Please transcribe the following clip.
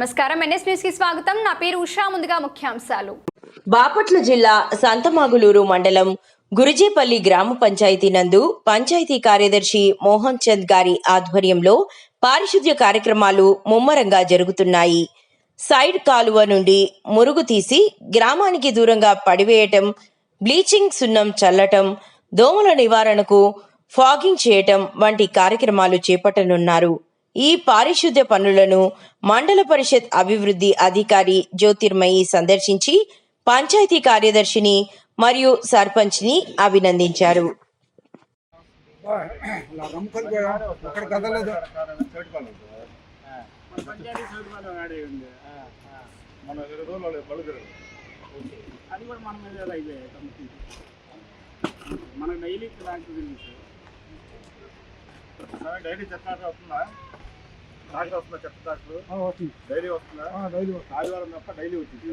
నమస్కారం, NS news కి స్వాగతం. నా పేరు ఉషా. ముందుగా ముఖ్యాంశాలు. బాపట్ల జిల్లా సంతమాగులూరు మండలం గురిజేపల్లి గ్రామ పంచాయతీ నందు పంచాయతీ కార్యదర్శి మోహన్ చంద్ గారి ఆధ్వర్యంలో పారిశుద్ధ్య కార్యక్రమాలు ముమ్మరంగా జరుగుతున్నాయి. సైడ్ కాలువ నుండి మురుగు తీసి గ్రామానికి దూరంగా పడివేయటం, బ్లీచింగ్ సున్నం చల్లటం, దోమల నివారణకు ఫాగింగ్ చేయటం వంటి కార్యక్రమాలు చేపట్టనున్నారు. ఈ పారిశుద్ధ్య పనులను మండల పరిషత్ అభివృద్ధి అధికారి జ్యోతిర్మయి సందర్శించి పంచాయతీ కార్యదర్శిని మరియు సర్పంచ్ని అభినందించారు. డైలీ చెత్త వస్తుందా? ట్రాక్టర్ వస్తుందా? చెత్త ట్రాక్టర్ డైలీ వస్తుందా? ఆదివారం తప్ప డైలీ వచ్చింది.